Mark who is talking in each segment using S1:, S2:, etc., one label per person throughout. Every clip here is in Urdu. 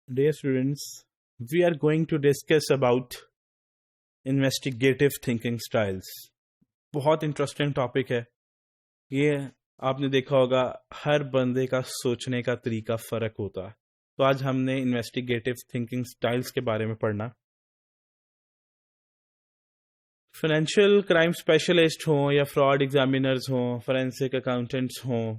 S1: Dear students, we are going to discuss about investigative thinking styles. بہت انٹرسٹنگ ٹاپک ہے یہ. آپ نے دیکھا ہوگا ہر بندے کا سوچنے کا طریقہ فرق ہوتا ہے. تو آج ہم نے انویسٹیگیٹو تھنکنگ سٹائلز کے بارے میں پڑھنا. فائنینشیل کرائم اسپیشلسٹ ہوں یا فراڈ ایگزامینرز ہوں, فورینسک اکاؤنٹنٹس ہوں,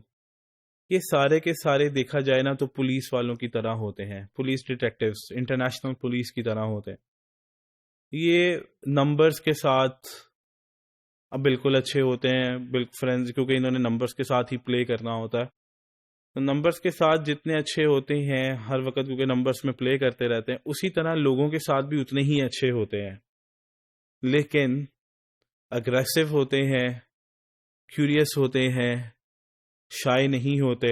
S1: یہ سارے کے سارے دیکھا جائے نا تو پولیس والوں کی طرح ہوتے ہیں. پولیس ڈیٹیکٹیوز انٹرنیشنل پولیس کی طرح ہوتے ہیں. یہ نمبرز کے ساتھ اب بالکل اچھے ہوتے ہیں فرینڈز, کیونکہ انہوں نے نمبرز کے ساتھ ہی پلے کرنا ہوتا ہے. تو نمبرز کے ساتھ جتنے اچھے ہوتے ہیں ہر وقت, کیونکہ نمبرز میں پلے کرتے رہتے ہیں, اسی طرح لوگوں کے ساتھ بھی اتنے ہی اچھے ہوتے ہیں. لیکن اگریسو ہوتے ہیں, کیوریس ہوتے ہیں, شائع نہیں ہوتے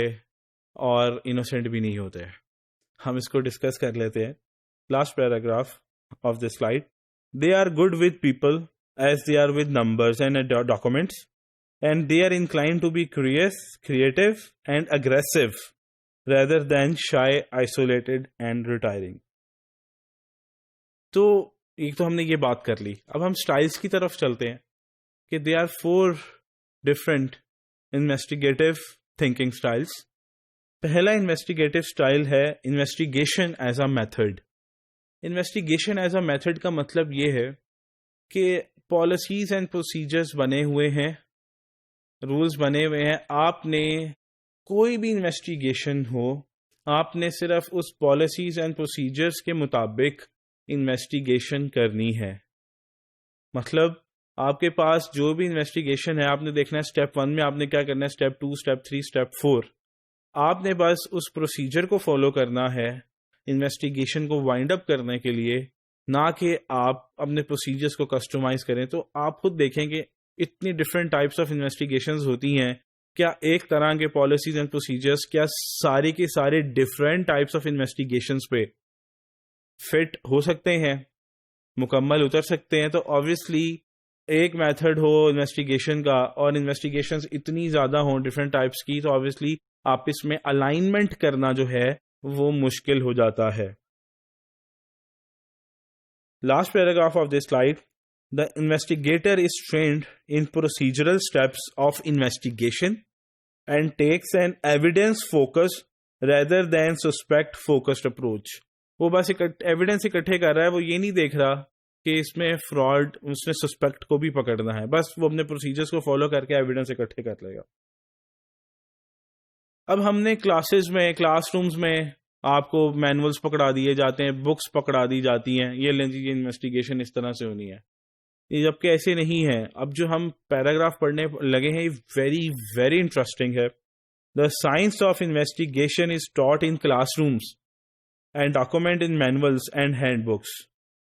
S1: اور انوسینٹ بھی نہیں ہوتے. ہم اس کو ڈسکس کر لیتے ہیں. Last paragraph of this slide. They are good with people as they are with numbers and documents, and they are inclined to be curious, creative and aggressive rather than shy, isolated and retiring. تو ایک تو ہم نے یہ بات کر لی. اب ہم سٹائلز کی طرف چلتے ہیں کہ they are 4 different investigative thinking styles. پہلا انویسٹیگیٹو سٹائل ہے investigation as a method. Investigation as a method کا مطلب یہ ہے کہ پالیسیز اینڈ پروسیجرز بنے ہوئے ہیں, رولز بنے ہوئے ہیں. آپ نے کوئی بھی انویسٹیگیشن ہو, آپ نے صرف اس پالیسیز اینڈ پروسیجرز کے مطابق انویسٹیگیشن کرنی ہے. مطلب آپ کے پاس جو بھی انویسٹیگیشن ہے, آپ نے دیکھنا ہے اسٹیپ 1 میں آپ نے کیا کرنا ہے, اسٹیپ 2, اسٹیپ 3, اسٹیپ 4. آپ نے بس اس پروسیجر کو فالو کرنا ہے انویسٹیگیشن کو وائنڈ اپ کرنے کے لیے, نہ کہ آپ اپنے پروسیجرز کو کسٹمائز کریں. تو آپ خود دیکھیں کہ اتنی ڈفرینٹ ٹائپس آف انویسٹیگیشنز ہوتی ہیں. کیا ایک طرح کے پالیسیز اینڈ پروسیجرز کیا سارے کے سارے ڈفرینٹ ٹائپس آف انویسٹیگیشنز پہ فٹ ہو سکتے ہیں, مکمل اتر سکتے ہیں؟ تو آبویسلی ایک میتھڈ ہو انویسٹیگیشن کا اور انویسٹیگیشنز اتنی زیادہ ہوں ڈفرینٹ ٹائپس کی, تو آبویسلی آپس میں الائنمنٹ کرنا جو ہے وہ مشکل ہو جاتا ہے. Last paragraph of this slide. The investigator is trained in procedural steps of investigation and takes an evidence-focused rather than suspect-focused approach. وہ بس ایویڈنس اکٹھے کر رہا ہے, وہ یہ نہیں دیکھ رہا کہ اس میں فراڈ, اس نے سسپیکٹ کو بھی پکڑنا ہے. بس وہ اپنے پروسیجرز کو فالو کر کے ایویڈنس اکٹھے کر لے گا. اب ہم نے کلاسز میں, کلاس رومز میں آپ کو مینولز پکڑا دیے جاتے ہیں, بکس پکڑا دی جاتی ہیں, یہ لیں جی یہ انویسٹیگیشن اس طرح سے ہونی ہے. یہ جبکہ ایسے نہیں ہے. اب جو ہم پیراگراف پڑھنے لگے ہیں ویری ویری انٹرسٹنگ ہے. The science of investigation is taught in classrooms and document in manuals and handbooks.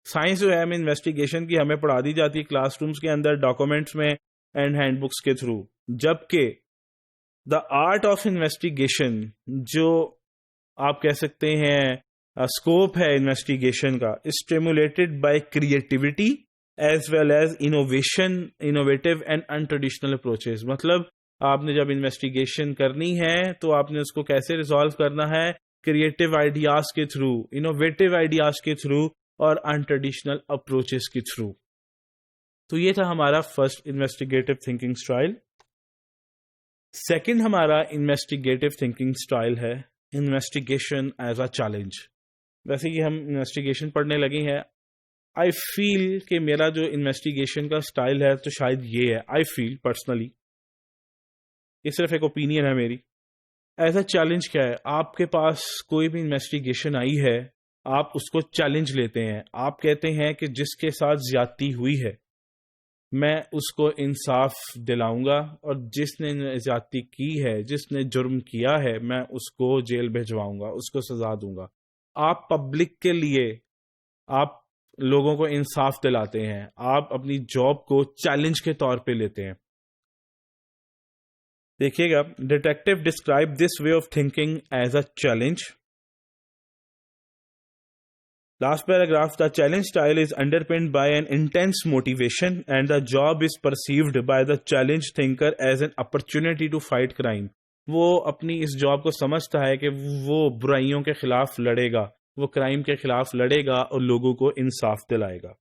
S1: Science جو ہے ہمیں انویسٹیگیشن کی ہمیں پڑھا دی جاتی ہے کلاس رومز کے اندر, ڈاکومنٹس میں اینڈ ہینڈ بکس کے تھرو. جبکہ دا آرٹ آف انویسٹیگیشن, جو آپ کہہ سکتے ہیں اسکوپ ہے انویسٹیگیشن کا, stimulated by creativity as well as innovative and untraditional approaches. مطلب آپ نے جب انویسٹیگیشن کرنی ہے تو آپ نے اس کو کیسے ریزالو کرنا ہے, کریٹیو آئیڈیاز کے تھرو, انوویٹو آئیڈیاز کے تھرو اور انٹریڈیشنل اپروچز کے تھرو. تو یہ تھا ہمارا first investigative thinking style. Second ہمارا انویسٹیگیٹو تھنکنگ اسٹائل ہے انویسٹیگیشن ایز اے چیلنج. ویسے کہ ہم انویسٹیگیشن پڑھنے لگے ہیں, آئی فیل کہ میرا جو انویسٹیگیشن کا سٹائل ہے تو شاید یہ ہے. آئی فیل پرسنلی, یہ صرف ایک اوپینین ہے میری. ایز اے چیلنج کیا ہے, آپ کے پاس کوئی بھی انویسٹیگیشن آئی ہے, آپ اس کو چیلنج لیتے ہیں. آپ کہتے ہیں کہ جس کے ساتھ زیادتی ہوئی ہے میں اس کو انصاف دلاؤں گا, اور جس نے زیادتی کی ہے, جس نے جرم کیا ہے, میں اس کو جیل بھجواؤں گا, اس کو سزا دوں گا. آپ پبلک کے لیے آپ لوگوں کو انصاف دلاتے ہیں, آپ اپنی جاب کو چیلنج کے طور پہ لیتے ہیں. دیکھیے گا, detective describe this way of thinking as a challenge. Last paragraph, the challenge style is underpinned by an intense motivation and the job is perceived by the challenge thinker as an opportunity to fight crime. وہ اپنی اس جاب کو سمجھتا ہے کہ وہ برائیوں کے خلاف لڑے گا, وہ کرائم کے خلاف لڑے گا اور لوگوں کو انصاف دلائے گا.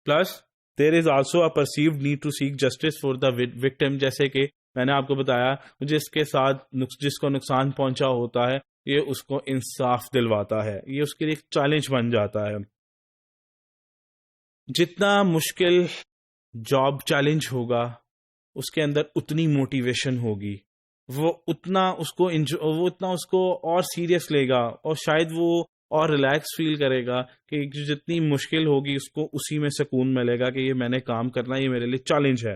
S1: Plus there is also a perceived need to seek justice for the victim. جیسے کہ میں نے آپ کو بتایا جس کو نقصان پہنچا ہوتا ہے یہ اس کو انصاف دلواتا ہے, یہ اس کے لیے ایک چیلنج بن جاتا ہے. جتنا مشکل جاب چیلنج ہوگا اس کے اندر اتنی موٹیویشن ہوگی, وہ اتنا اس کو اور سیریس لے گا, اور شاید وہ اور ریلیکس فیل کرے گا کہ جتنی مشکل ہوگی اس کو اسی میں سکون ملے گا کہ یہ میں نے کام کرنا, یہ میرے لیے چیلنج ہے.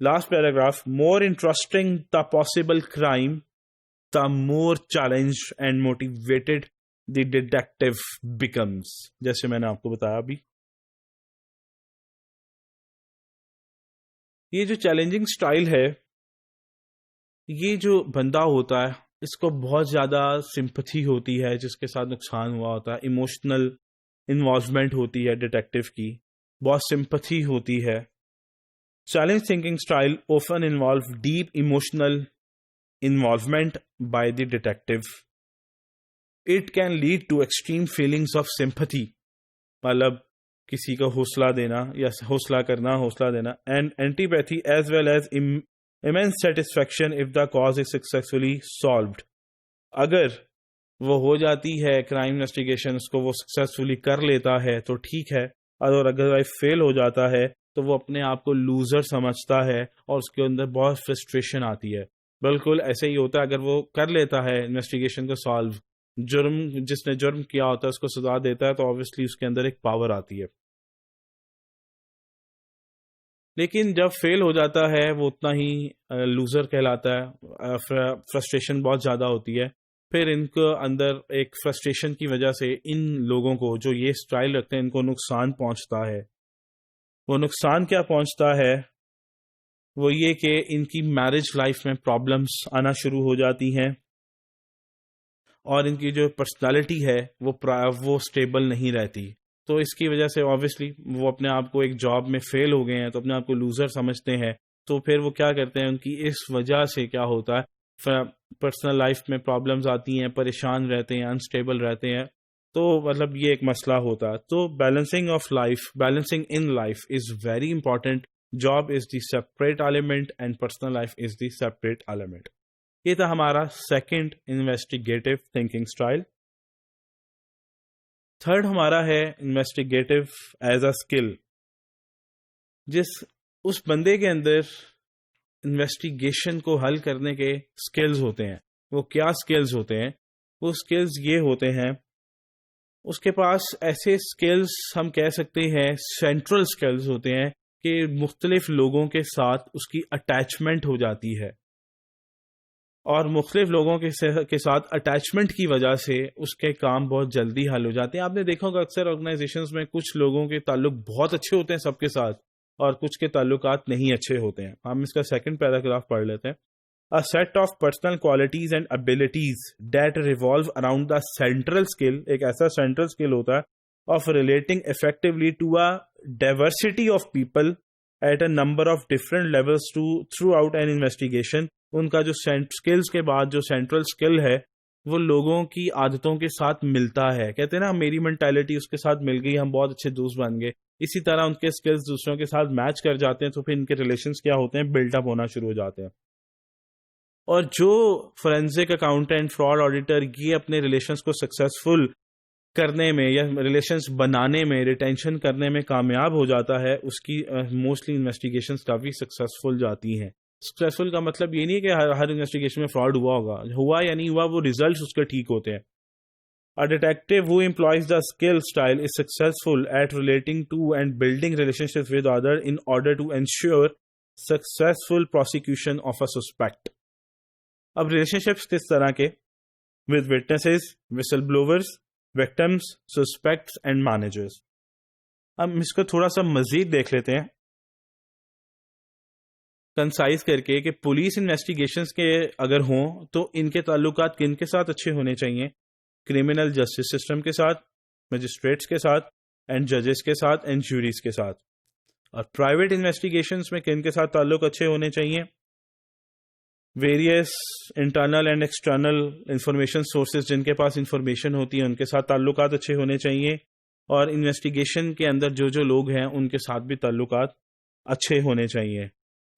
S1: Last paragraph, more interesting the possible crime the more challenged and motivated the detective becomes. جیسے میں نے آپ کو بتایا ابھی, یہ جو چیلنجنگ سٹائل ہے, یہ جو بندہ ہوتا ہے اس کو بہت زیادہ سمپتھی ہوتی ہے جس کے ساتھ نقصان ہوا ہوتا ہے, ایموشنل انوالومنٹ ہوتی ہے ڈیٹیکٹیو کی, بہت سمپتھی ہوتی ہے. Challenge thinking style often involve deep emotional involvement by the detective. It can lead to extreme feelings of sympathy, مطلب کسی کا حوصلہ دینا یا حوصلہ دینا, and antipathy as well as immense satisfaction if the cause is successfully solved. اگر وہ ہو جاتی ہے کرائم انویسٹیگیشن, اس کو وہ سکسیسفلی کر لیتا ہے تو ٹھیک ہے, اور اگر فیل ہو جاتا ہے تو وہ اپنے آپ کو لوزر سمجھتا ہے اور اس کے اندر بہت فرسٹریشن آتی ہے. بالکل ایسے ہی ہوتا ہے, اگر وہ کر لیتا ہے انویسٹیگیشن کو سالو, جس نے جرم کیا ہوتا ہے اس کو سزا دیتا ہے, تو آبویسلی اس کے اندر ایک پاور آتی ہے. لیکن جب فیل ہو جاتا ہے وہ اتنا ہی لوزر کہلاتا ہے, فرسٹریشن بہت زیادہ ہوتی ہے. پھر ان کو اندر ایک فرسٹریشن کی وجہ سے ان لوگوں کو جو یہ اسٹائل رکھتے ہیں ان کو نقصان پہنچتا ہے. وہ نقصان کیا پہنچتا ہے؟ وہ یہ کہ ان کی میرج لائف میں پرابلمس آنا شروع ہو جاتی ہیں, اور ان کی جو پرسنالٹی ہے وہ سٹیبل نہیں رہتی. تو اس کی وجہ سے آبویسلی وہ اپنے آپ کو ایک جاب میں فیل ہو گئے ہیں تو اپنے آپ کو لوزر سمجھتے ہیں. تو پھر وہ کیا کرتے ہیں, ان کی اس وجہ سے کیا ہوتا ہے, پرسنل لائف میں پرابلمس آتی ہیں, پریشان رہتے ہیں, انسٹیبل رہتے ہیں. تو مطلب یہ ایک مسئلہ ہوتا ہے. تو balancing in life is very important. Job is the separate element and personal life is the separate element. یہ تھا ہمارا second investigative thinking style. Third ہمارا ہے انویسٹیگیٹو ایز اے اسکل. اس بندے کے اندر انویسٹیگیشن کو حل کرنے کے اسکلز ہوتے ہیں. وہ کیا اسکلز ہوتے ہیں؟ وہ اسکلز یہ ہوتے ہیں, اس کے پاس ایسے اسکلز ہم کہہ سکتے ہیں سینٹرل اسکلز ہوتے ہیں کہ مختلف لوگوں کے ساتھ اس کی اٹیچمنٹ ہو جاتی ہے, اور مختلف لوگوں کے ساتھ اٹیچمنٹ کی وجہ سے اس کے کام بہت جلدی حل ہو جاتے ہیں. آپ نے دیکھا ہوگا اکثر آرگنائزیشنز میں کچھ لوگوں کے تعلق بہت اچھے ہوتے ہیں سب کے ساتھ, اور کچھ کے تعلقات نہیں اچھے ہوتے ہیں. ہم اس کا سیکنڈ پیراگراف پڑھ لیتے ہیں. A set of personal qualities and abilities that revolve around the central skill, ایک ایسا central skill ہوتا ہے of relating effectively to a diversity of people at a number of different levels throughout an investigation. ان کا جو skills کے بعد جو central skill ہے وہ لوگوں کی عادتوں کے ساتھ ملتا ہے. کہتے ہیں نا میری مینٹیلٹی اس کے ساتھ مل گئی, ہم بہت اچھے دوست بن گئے. اسی طرح ان کے skills دوسروں کے ساتھ میچ کر جاتے ہیں تو پھر ان کے ریلیشنز کیا ہوتے ہیں, بلڈ اپ ہونا شروع ہو جاتے ہیں. اور جو فورینزک اکاؤنٹنٹ, فراڈ آڈیٹر یہ اپنے ریلیشنز کو سکسیسفل کرنے میں یا ریلیشنز بنانے میں, ریٹینشن کرنے میں کامیاب ہو جاتا ہے, اس کی موسٹلی انویسٹیگیشنز کافی سکسیسفل جاتی ہیں. سکسیسفل کا مطلب یہ نہیں ہے کہ ہر انویسٹیگیشن میں فراڈ ہوا یا نہیں ہوا, وہ ریزلٹس اس کے ٹھیک ہوتے ہیں. A detective who employs the skill style is successful at relating to and building relationships with others in order to ensure successful prosecution of a suspect. اب ریلیشن کس طرح کے, with witnesses, whistleblowers, victims, suspects and managers. اب اس کو تھوڑا سا مزید دیکھ لیتے ہیں کنسائز کر کے کہ پولیس انویسٹیگیشنز کے اگر ہوں تو ان کے تعلقات کن کے ساتھ اچھے ہونے چاہیے, کرمنل جسٹس سسٹم کے ساتھ, مجسٹریٹس کے ساتھ, اینڈ ججز کے ساتھ, اینڈ جوریز کے ساتھ. اور پرائیویٹ انویسٹیگیشنز میں کن کے ساتھ تعلق اچھے ہونے چاہیے, various internal and external information sources جن کے پاس انفارمیشن ہوتی ہے ان کے ساتھ تعلقات اچھے ہونے چاہیے، اور انویسٹیگیشن کے اندر جو لوگ ہیں ان کے ساتھ بھی تعلقات اچھے ہونے چاہیے.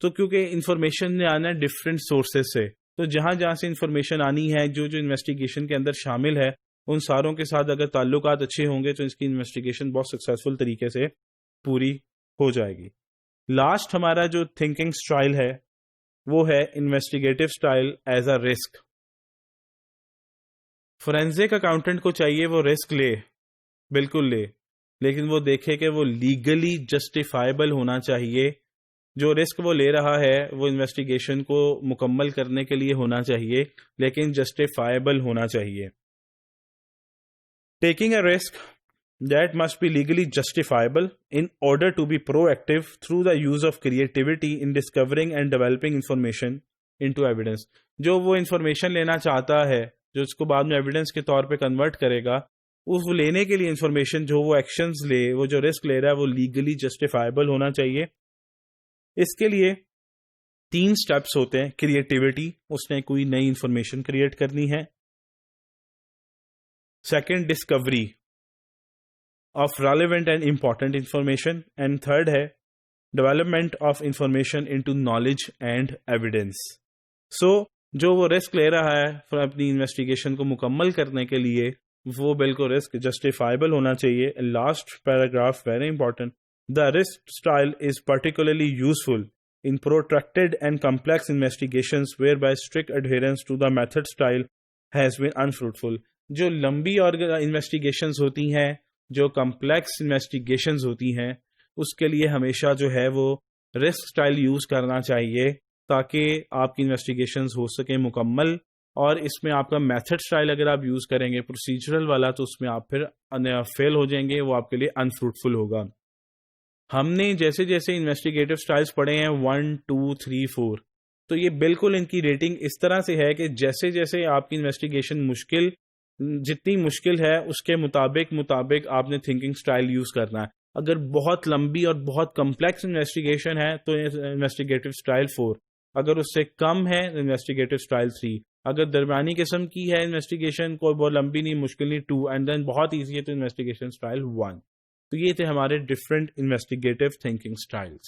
S1: تو کیونکہ انفارمیشن نے آنا ہے ڈفرینٹ سورسز سے، تو جہاں سے انفارمیشن آنی ہے جو انویسٹیگیشن کے اندر شامل ہے ان ساروں کے ساتھ اگر تعلقات اچھے ہوں گے تو اس کی انویسٹیگیشن بہت سکسیسفل طریقے سے پوری ہو جائے گی. لاسٹ ہمارا جو تھنکنگ سٹائل ہے وہ ہے investigative style as a risk. Forensic accountant کو چاہیے وہ رسک لے، بالکل لے، لیکن وہ دیکھے کہ وہ لیگلی جسٹیفائبل ہونا چاہیے. جو رسک وہ لے رہا ہے وہ انویسٹیگیشن کو مکمل کرنے کے لیے ہونا چاہیے، لیکن جسٹیفائبل ہونا چاہیے. Taking a risk that must be legally justifiable in order to be proactive through the use of creativity in discovering and developing information into evidence. جو وہ انفارمیشن لینا چاہتا ہے جو اس کو بعد میں ایویڈنس کے طور پہ کنورٹ کرے گا، اس لینے کے لیے انفارمیشن جو وہ ایکشنز لے، وہ جو رسک لے رہا ہے وہ لیگلی جسٹیفائبل ہونا چاہیے. اس کے لیے 3 سٹیپس ہوتے ہیں. کریٹیوٹی، اس نے کوئی نئی انفارمیشن کریٹ کرنی ہے. Second, Discovery of relevant and important information, and third ہے development of information into knowledge and evidence. So جو وہ رسک لے رہا ہے اپنی انویسٹیگیشن کو مکمل کرنے کے لیے وہ بالکل رسک جسٹیفائبل ہونا چاہیے. Last paragraph very important. The risk style is particularly useful in protracted and complex investigations whereby strict adherence to the method style has been unfruitful. جو لمبی اور انویسٹیگیشنز ہوتی ہیں، جو کمپلیکس انویسٹیگیشنز ہوتی ہیں، اس کے لیے ہمیشہ جو ہے وہ رسک سٹائل یوز کرنا چاہیے تاکہ آپ کی انویسٹیگیشنز ہو سکیں مکمل. اور اس میں آپ کا میتھڈ سٹائل اگر آپ یوز کریں گے پروسیجرل والا تو اس میں آپ پھر فیل ہو جائیں گے، وہ آپ کے لیے انفروٹفل ہوگا. ہم نے جیسے جیسے انویسٹیگیٹو سٹائلز پڑھے ہیں 1 2 3 4، تو یہ بالکل ان کی ریٹنگ اس طرح سے ہے کہ جیسے جیسے آپ کی انویسٹیگیشن جتنی مشکل ہے اس کے مطابق آپ نے تھنکنگ سٹائل یوز کرنا ہے. اگر بہت لمبی اور بہت کمپلیکس انویسٹیگیشن ہے تو انویسٹیگیٹو سٹائل 4، اگر اس سے کم ہے انویسٹیگیٹو سٹائل 3، اگر درمیانی قسم کی ہے انویسٹیگیشن کوئی بہت لمبی نہیں مشکل نہیں 2، اینڈ دین بہت ایزی ہے تو انویسٹیگیشن سٹائل 1. تو یہ تھے ہمارے ڈفرینٹ انویسٹیگیٹو تھنکنگ سٹائلز.